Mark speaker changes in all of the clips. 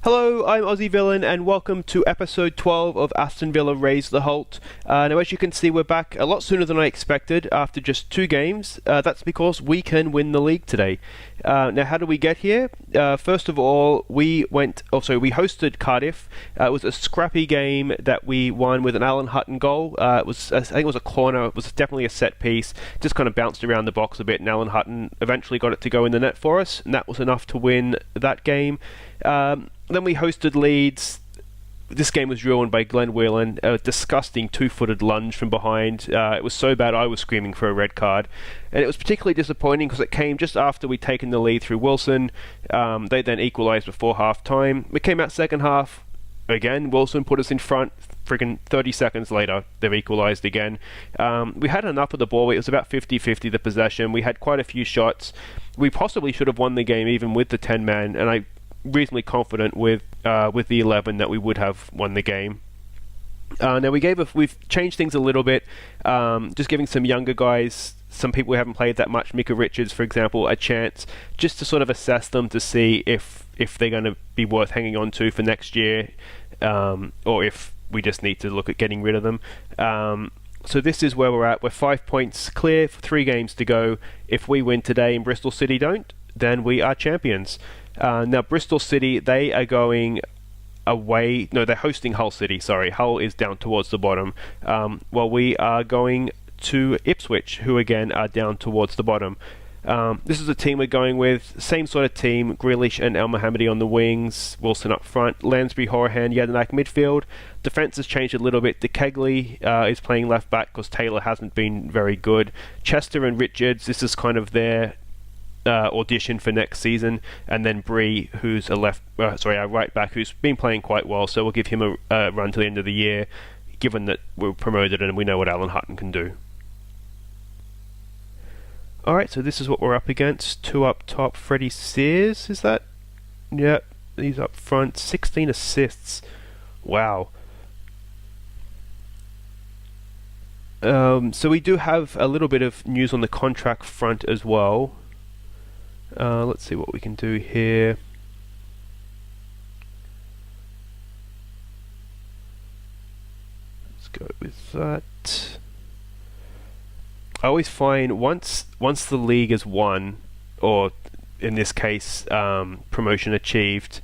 Speaker 1: Hello, I'm Aussie Villain and welcome to episode 12 of Aston Villa Raise the Holte. Now as you can see, we're back a lot sooner than I expected after just 2 games. That's because we can win the league today. Now how did we get here? First of all, we hosted Cardiff. It was a scrappy game that we won with an Alan Hutton goal. I think it was a corner. It was definitely a set piece. Just kind of bounced around the box a bit and Alan Hutton eventually got it to go in the net for us, and that was enough to win that game. Then we hosted Leeds. This game was ruined by Glenn Whelan, a disgusting 2-footed lunge from behind. It was so bad I was screaming for a red card. And it was particularly disappointing because it came just after we'd taken the lead through Wilson. They then equalised before half-time. We came out second half. Again, Wilson put us in front. Friggin' 30 seconds later, they've equalised again. We had enough of the ball. It was about 50-50 the possession. We had quite a few shots. We possibly should have won the game even with the 10-man, and I'm reasonably confident with the 11 that we would have won the game. Now we've changed things a little bit, just giving some younger guys, some people who haven't played that much, Micah Richards for example, a chance just to sort of assess them to see if they're going to be worth hanging on to for next year, or if we just need to look at getting rid of them. So this is where we're at. We're 5 points clear for 3 games to go. If we win today and Bristol City don't, then we are champions. Now Bristol City, they are going away. No, they're hosting Hull City. Sorry, Hull is down towards the bottom. While we are going to Ipswich, who again are down towards the bottom. This is the team we're going with. Same sort of team. Grealish and El Mohammadi on the wings. Wilson up front. Lansbury, Horahan, Jedinak midfield. Defence has changed a little bit. De Kegley is playing left back because Taylor hasn't been very good. Chester and Richards, this is kind of their audition for next season, and then Bree, who's our right back, who's been playing quite well, so we'll give him a run to the end of the year, given that we're promoted and we know what Alan Hutton can do. Alright, so this is what we're up against. 2 up top. Freddie Sears, is that? Yep, he's up front. 16 assists. Wow. So we do have a little bit of news on the contract front as well. Let's see what we can do here. Let's go with that. I always find once the league is won, or in this case promotion achieved,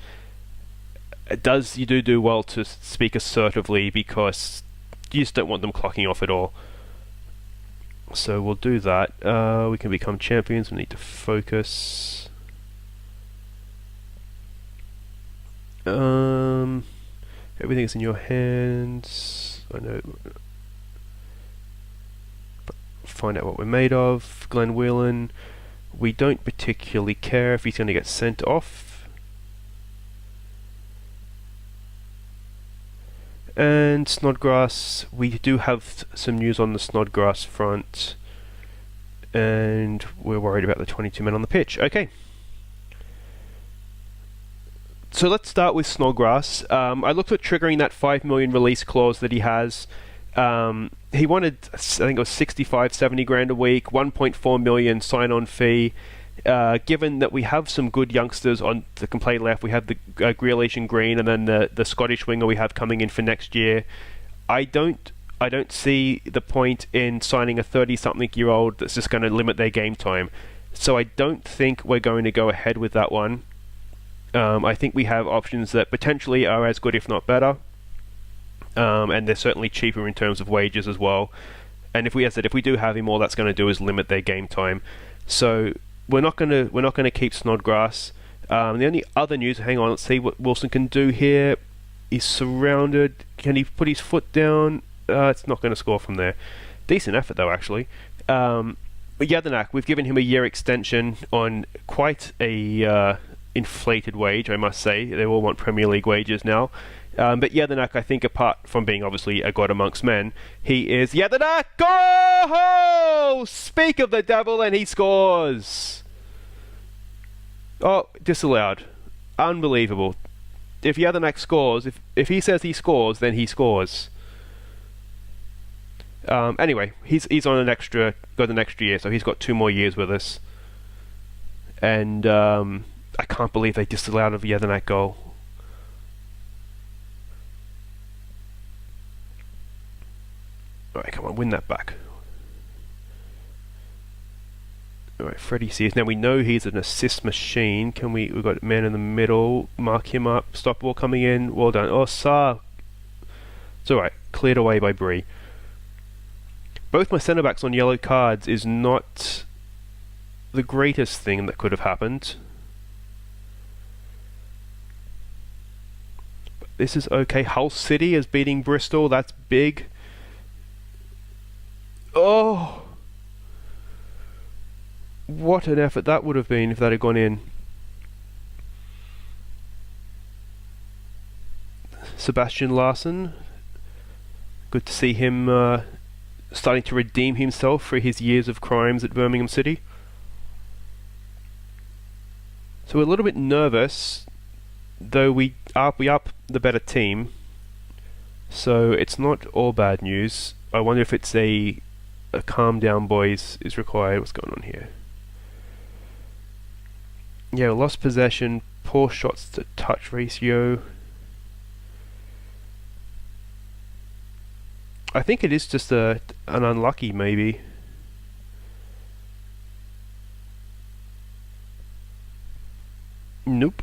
Speaker 1: you do well to speak assertively, because you just don't want them clocking off at all. So we'll do that. We can become champions. We need to focus. Everything's in your hands. I know. Find out what we're made of. Glenn Whelan. We don't particularly care if he's going to get sent off. And Snodgrass, we do have some news on the Snodgrass front, and we're worried about the 22 men on the pitch. Okay. So let's start with Snodgrass. I looked at triggering that 5 million release clause that he has. He wanted, I think it was 65, 70 grand a week, 1.4 million sign-on fee. Given that we have some good youngsters that can play left, we have the Grealish and Green, and then the Scottish winger we have coming in for next year. I don't see the point in signing a 30-something-year-old that's just going to limit their game time. So I don't think we're going to go ahead with that one. I think we have options that potentially are as good, if not better, and they're certainly cheaper in terms of wages as well. And if we do have him, all that's going to do is limit their game time. So we're not going to keep Snodgrass. The only other news, hang on, let's see what Wilson can do here. He's surrounded. Can he put his foot down? It's not going to score from there. Decent effort though, actually. But Jedinak, we've given him a year extension on quite a inflated wage, I must say. They all want Premier League wages now. But Jedinak, I think, apart from being obviously a god amongst men, he is Jedinak. Go! Speak of the devil, and he scores. Oh, disallowed. Unbelievable. If Jedinak scores, if he says he scores, then he scores. Anyway, he's on got an extra year, so he's got 2 more years with us. And I can't believe they disallowed a Jedinak goal. Alright, come on, win that back. Alright, Freddie sees. Now we know he's an assist machine. We've got man in the middle. Mark him up. Stop ball coming in. Well done. Oh, Saar. It's alright. Cleared away by Bree. Both my centre backs on yellow cards is not the greatest thing that could have happened. But this is okay. Hull City is beating Bristol. That's big. Oh! What an effort that would have been if that had gone in. Sebastian Larsson. Good to see him starting to redeem himself for his years of crimes at Birmingham City. So we're a little bit nervous, though we are the better team. So it's not all bad news. I wonder if it's a calm down boys is required. What's going on here? Yeah, lost possession, poor shots to touch ratio. I think it is just an unlucky maybe. Nope.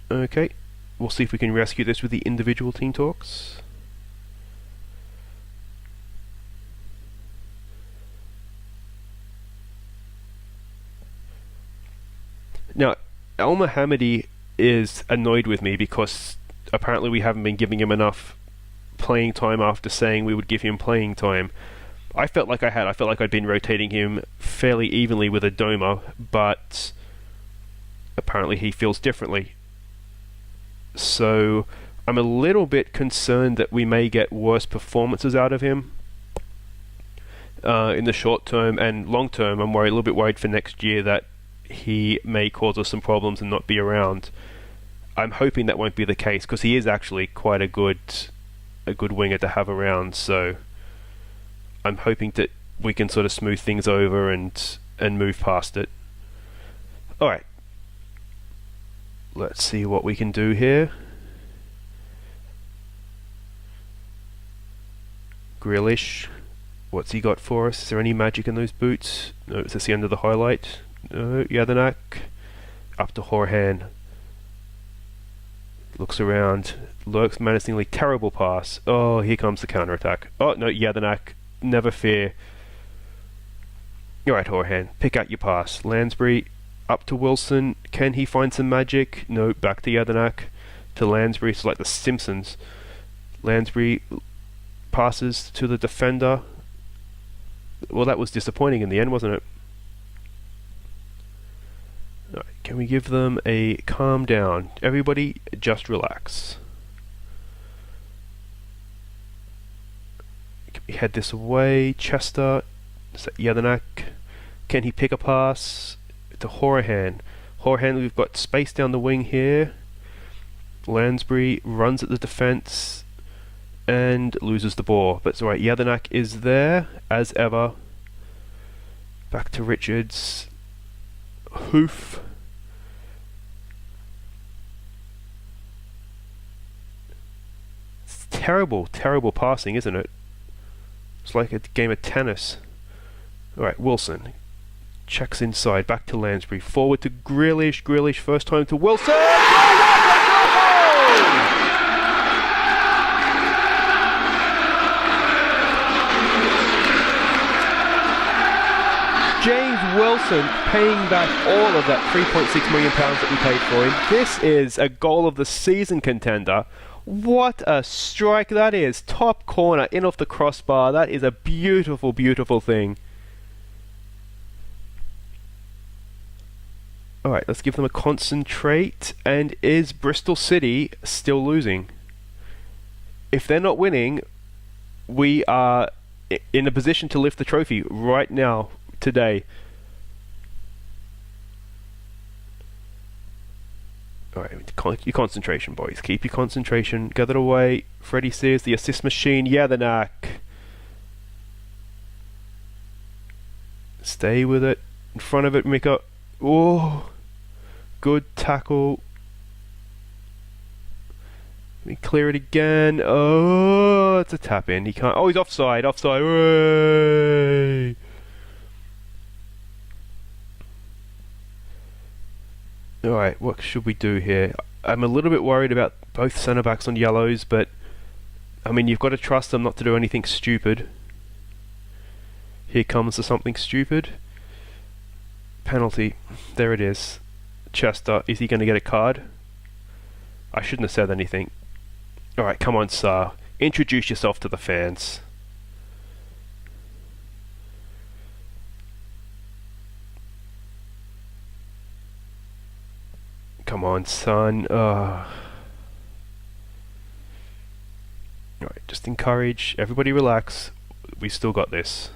Speaker 1: Okay. We'll see if we can rescue this with the individual team talks. Now, Al Mohammadi is annoyed with me because apparently we haven't been giving him enough playing time after saying we would give him playing time. I felt like I had. I felt like I'd been rotating him fairly evenly with Adoma, but apparently he feels differently. So I'm a little bit concerned that we may get worse performances out of him in the short term and long term. I'm a little bit worried for next year that he may cause us some problems and not be around. I'm hoping that won't be the case because he is actually quite a good winger to have around. So I'm hoping that we can sort of smooth things over and move past it. All right. Let's see what we can do here. Grealish, what's he got for us? Is there any magic in those boots? No, is this the end of the highlight? No, Yadanak. Up to Horhan. Looks around. Lurks menacingly. Terrible pass. Oh, here comes the counter-attack. Oh, no, Yadanak. Never fear. Alright, Horhan. Pick out your pass. Lansbury. Up to Wilson. Can he find some magic? No, back to Yadanak. To Lansbury. It's like the Simpsons. Lansbury passes to the defender. Well, that was disappointing in the end, wasn't it? Right, can we give them a calm down? Everybody, just relax. Can we head this away? Chester. Yadanak. Can he pick a pass? To Horahan. Horahan, we've got space down the wing here. Lansbury runs at the defence and loses the ball. But it's alright, Yadanak is there, as ever. Back to Richards. Hoof. It's terrible, terrible passing, isn't it? It's like a game of tennis. Alright, Wilson. Checks inside, back to Lansbury. Forward to Grealish. Grealish, first time to Wilson! James Wilson paying back all of that £3.6 million that we paid for him. This is a goal of the season contender. What a strike that is. Top corner, in off the crossbar. That is a beautiful, beautiful thing. Alright, let's give them a concentrate. And is Bristol City still losing? If they're not winning, we are in a position to lift the trophy right now, today. Alright, your concentration, boys. Keep your concentration. Get it away. Freddie Sears, the assist machine. Yeah, the knack. Stay with it. In front of it, Mika. Oh, good tackle. Let me clear it again. Oh. Oh, it's a tap in. He can't. Oh, he's offside. Offside. Hooray! Alright, what should we do here? I'm a little bit worried about both centre backs on yellows, but I mean, you've got to trust them not to do anything stupid. Here comes to something stupid. Penalty. There it is. Chester, is he going to get a card? I shouldn't have said anything. Alright, come on, Sir. Introduce yourself to the fans. Come on, son. Alright, just encourage. Everybody relax. We still got this.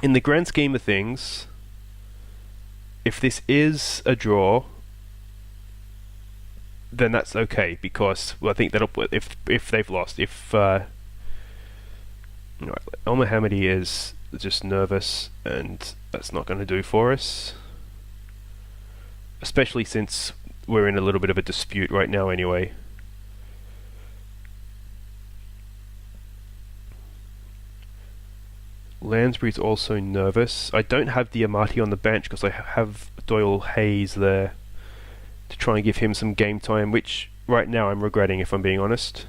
Speaker 1: In the grand scheme of things, if this is a draw, then that's okay, because I think that'll if they've lost. If El Mohammedi is just nervous, and that's not going to do for us. Especially since we're in a little bit of a dispute right now anyway. Lansbury's also nervous. I don't have Diamati on the bench because I have Doyle Hayes there to try and give him some game time, which right now I'm regretting, if I'm being honest.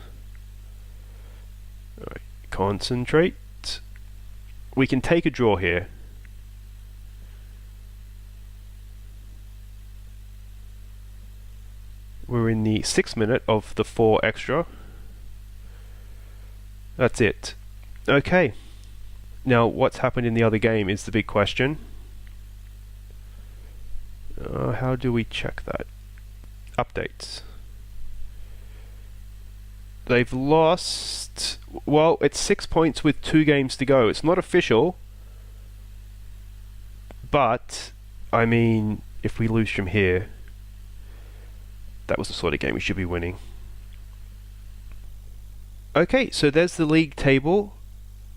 Speaker 1: Alright, concentrate. We can take a draw here. We're in the 6th minute of the 4 extra. That's it. Okay. Now, what's happened in the other game is the big question. How do we check that? Updates. They've lost... Well, it's 6 points with 2 games to go. It's not official. But, I mean, if we lose from here... That was the sort of game we should be winning. Okay, so there's the league table.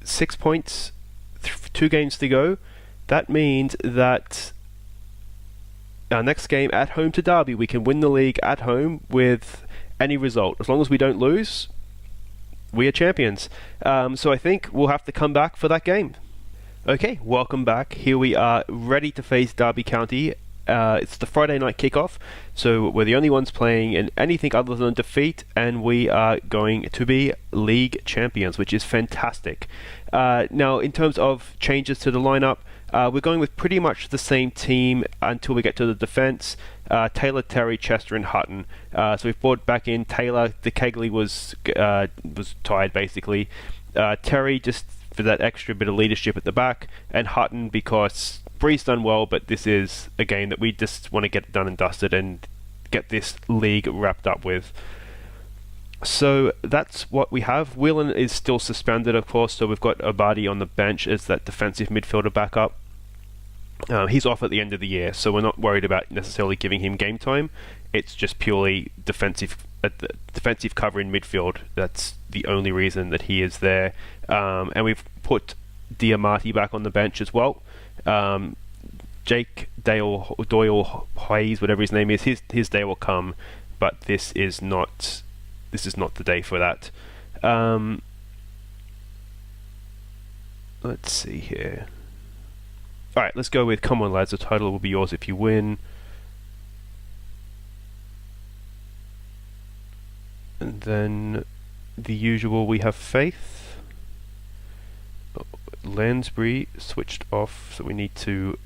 Speaker 1: 6 points, 2 games to go. That means that our next game at home to Derby, we can win the league at home with any result. As long as we don't lose, we are champions. So I think we'll have to come back for that game. Okay, welcome back. Here we are, ready to face Derby County. It's the Friday night kickoff, so we're the only ones playing in anything other than defeat, and we are going to be league champions, which is fantastic. Now, in terms of changes to the lineup, we're going with pretty much the same team until we get to the defence. Taylor, Terry, Chester, and Hutton. So we've brought back in Taylor. The Kegley was tired, basically. Terry, just for that extra bit of leadership at the back, and Hutton because Bree's done well, but this is a game that we just want to get done and dusted and get this league wrapped up with. So that's what we have. Whelan is still suspended, of course, so we've got Abadi on the bench as that defensive midfielder backup. He's off at the end of the year, so we're not worried about necessarily giving him game time. It's just purely defensive cover in midfield. That's the only reason that he is there. And we've put Diamati back on the bench as well. Jake Doyle Hayes, whatever his name is, his day will come, but this is not the day for that. Let's see here. Alright, let's go with come on lads, the title will be yours if you win. And then the usual, we have faith. Lansbury switched off, so we need to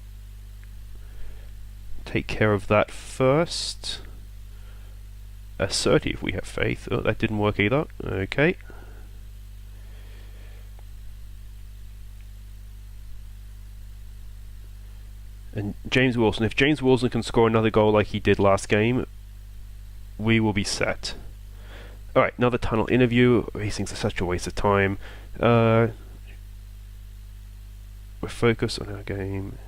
Speaker 1: take care of that first. Assertive, we have faith. Oh, that didn't work either. Okay. And James Wilson. If James Wilson can score another goal like he did last game, we will be set. Alright, another tunnel interview. These things are such a waste of time. We're focused on our game.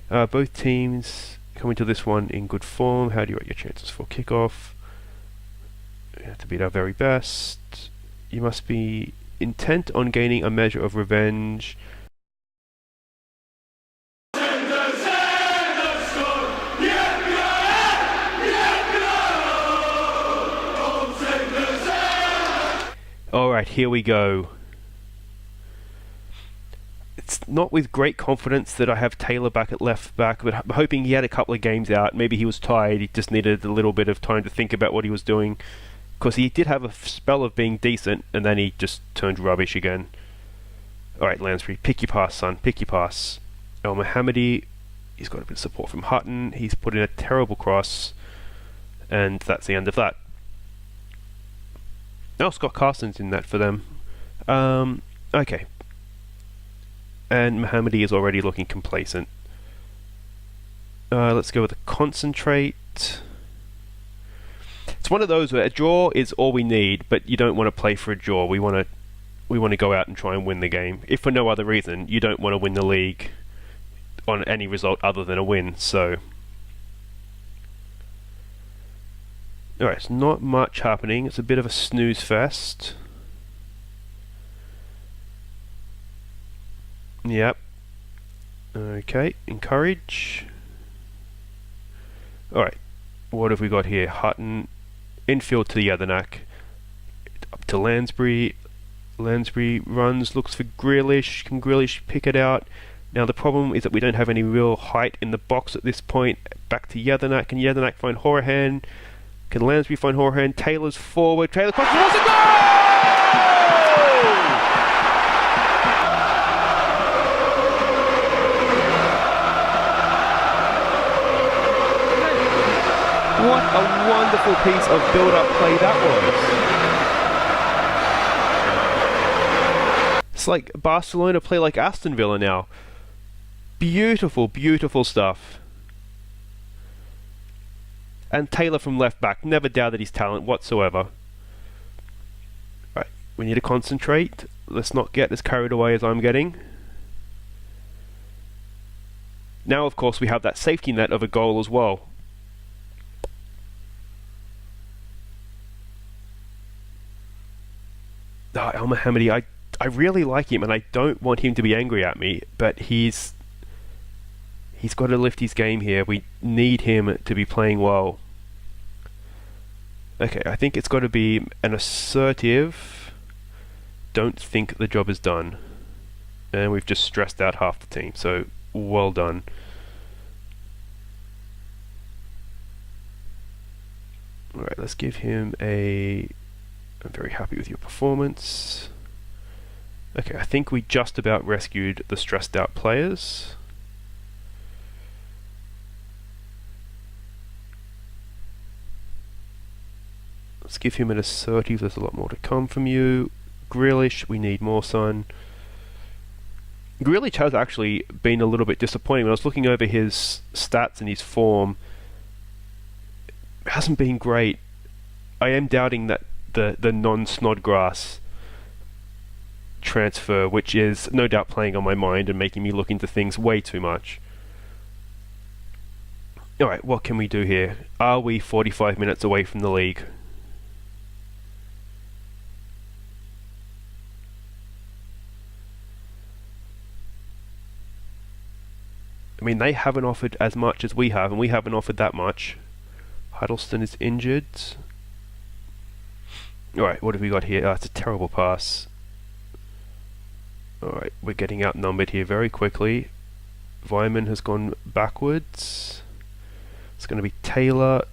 Speaker 1: Both teams coming to this one in good form. How do you rate your chances for kickoff? We have to beat our very best. You must be intent on gaining a measure of revenge. Alright, here we go. It's not with great confidence that I have Taylor back at left back, but I'm hoping he had a couple of games out. Maybe he was tired, he just needed a little bit of time to think about what he was doing. Because he did have a spell of being decent, and then he just turned rubbish again. Alright, Lansbury, pick your pass, son, pick your pass. El Mohammadi, he's got a bit of support from Hutton, he's put in a terrible cross, and that's the end of that. Now Scott Carson's in that for them. Okay. And Mohammadi is already looking complacent. Let's go with a concentrate. It's one of those where a draw is all we need, but you don't want to play for a draw. We want to go out and try and win the game. If for no other reason, you don't want to win the league on any result other than a win. So, alright, it's not much happening. It's a bit of a snooze fest. Yep. Okay, encourage. Alright, what have we got here? Hutton, infield to Jedinak, up to Lansbury. Lansbury runs, looks for Grealish. Can Grealish pick it out? Now the problem is that we don't have any real height in the box at this point. Back to Jedinak. Can Jedinak find Horahan? Can Lansbury find Horahan? Taylor's forward. Taylor crosses. What's a goal! What a wonderful piece of build-up play that was. It's like Barcelona play like Aston Villa now. Beautiful, beautiful stuff. And Taylor from left back, never doubted his talent whatsoever. Right, we need to concentrate. Let's not get as carried away as I'm getting. Now, of course, we have that safety net of a goal as well. El Mohammadi, I really like him, and I don't want him to be angry at me, but he's got to lift his game here. We need him to be playing well. Okay, I think it's got to be an assertive, don't think the job is done. And we've just stressed out half the team, so well done. Alright, let's give him a... I'm very happy with your performance. Okay, I think we just about rescued the stressed out players. Let's give him an assertive. There's a lot more to come from you. Grealish, we need more, son. Grealish has actually been a little bit disappointing. When I was looking over his stats and his form, it hasn't been great. I am doubting that the non-Snodgrass transfer, which is no doubt playing on my mind and making me look into things way too much. Alright, what can we do here? Are we 45 minutes away from the league? I mean, they haven't offered as much as we have, and we haven't offered that much. Huddleston is injured. Alright, what have we got here? Oh, it's a terrible pass. Alright, we're getting outnumbered here very quickly. Vyman has gone backwards. It's going to be Taylor.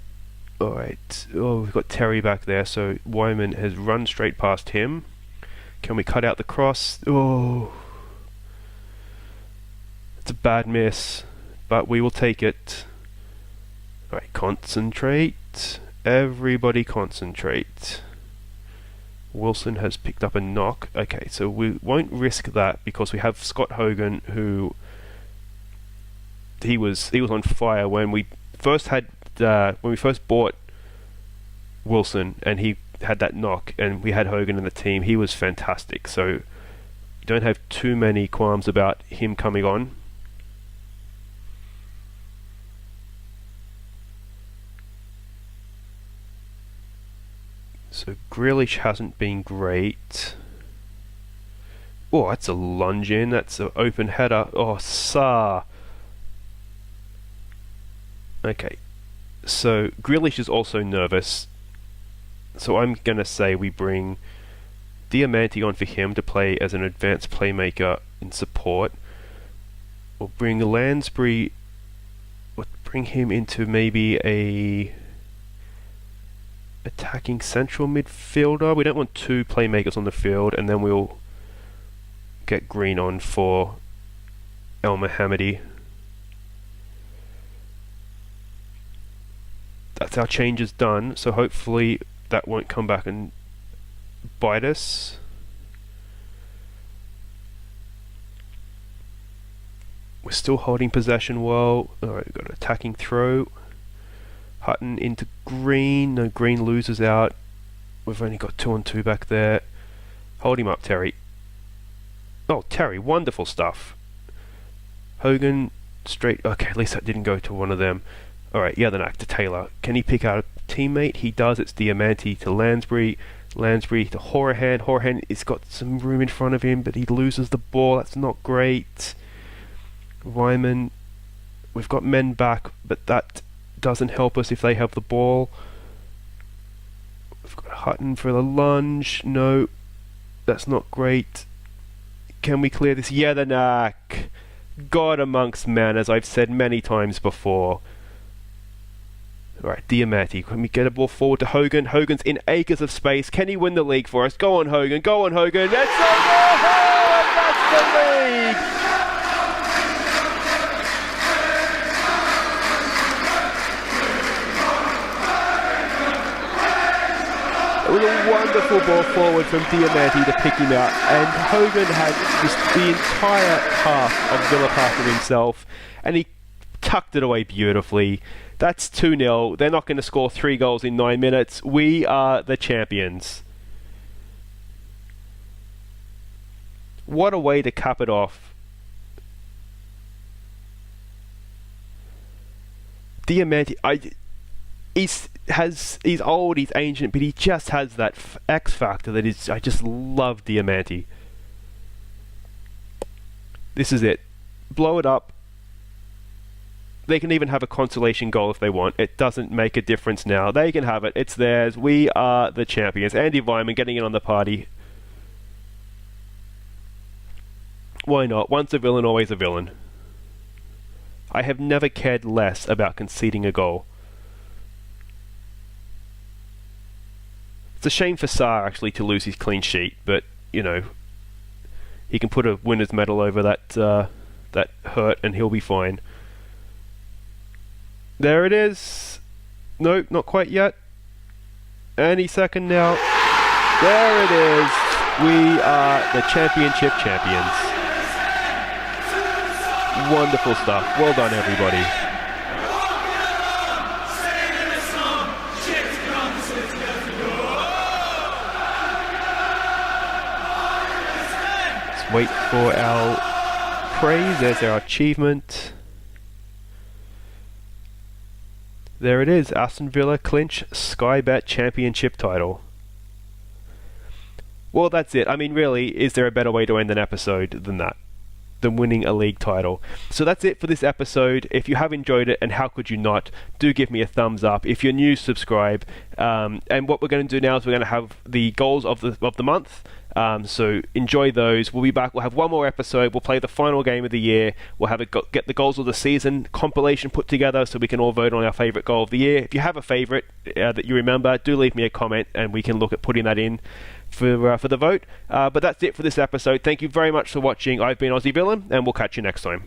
Speaker 1: Alright, oh, we've got Terry back there, so Wyman has run straight past him. Can we cut out the cross? Oh, it's a bad miss, but we will take it. Alright, concentrate. Everybody concentrate. Wilson has picked up a knock. Okay, so we won't risk that because we have Scott Hogan, who he was on fire when we first bought Wilson, and he had that knock, and we had Hogan in the team. He was fantastic, so you don't have too many qualms about him coming on. So Grealish hasn't been great. Oh, that's a lunge in. That's an open header. Oh, Sa. Okay. So Grealish is also nervous. So I'm going to say we bring Diamanti on for him to play as an advanced playmaker in support. We'll bring Lansbury, we'll bring him into maybe a attacking central midfielder. We don't want two playmakers on the field, and then we'll get Green on for El Mohammadi. That's our changes done, so hopefully that won't come back and bite us. We're still holding possession well. Alright, we've got an attacking throw. Hutton into Green. No, Green loses out. We've only got 2-on-2 back there. Hold him up, Terry. Oh, Terry, wonderful stuff. Hogan, straight. Okay, at least that didn't go to one of them. Alright, Jelinek to Taylor. Can he pick out a teammate? He does. It's Diamanti to Lansbury. Lansbury to Horahan. Horahan has got some room in front of him, but he loses the ball. That's not great. Wyman. We've got men back, but that doesn't help us if they have the ball. We've got Hutton for the lunge. No, that's not great. Can we clear this? Jelinek. God amongst men, as I've said many times before. Alright, Diamanti. Can we get a ball forward to Hogan? Hogan's in acres of space. Can he win the league for us? Go on, Hogan. Go on, Hogan. It's over! That's the league! It was a wonderful ball forward from Diamanti to pick him out, and Hogan had just the entire half of Villa Park to himself, and he tucked it away beautifully. That's 2-0. They're not going to score 3 goals in 9 minutes. We are the champions. What a way to cap it off. Diamanti, he's old, he's ancient, but he just has that X factor that is. I just love Diamanti. This is it. Blow it up. They can even have a consolation goal if they want. It doesn't make a difference now. They can have it. It's theirs. We are the champions. Andy Wyman getting in on the party. Why not? Once a villain, always a villain. I have never cared less about conceding a goal. It's a shame for Sarr actually to lose his clean sheet, but you know, he can put a winner's medal over that hurt and he'll be fine. There it is. No, not quite yet. Any second now. There it is. We are the championship champions. Wonderful stuff. Well done, everybody. Let's wait for our praise. There's our achievement. There it is. Aston Villa clinch Sky Bet championship title. Well, that's it. I mean, really, is there a better way to end an episode than that? Than winning a league title. So that's it for this episode. If you have enjoyed it, and how could you not, do give me a thumbs up. If you're new, subscribe. And what we're going to do now is we're going to have the goals of the month. So enjoy those. We'll be back. We'll have one more episode. We'll play the final game of the year. We'll have get the goals of the season compilation put together so we can all vote on our favourite goal of the year. If you have a favourite that you remember, do leave me a comment and we can look at putting that in for the vote. But that's it for this episode. Thank you very much for watching. I've been Aussie Villain, and we'll catch you next time.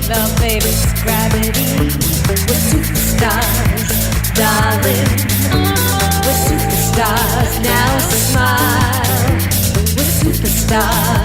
Speaker 2: felt baby's gravity. We're superstars, darling. We're superstars, now smile. We're superstars.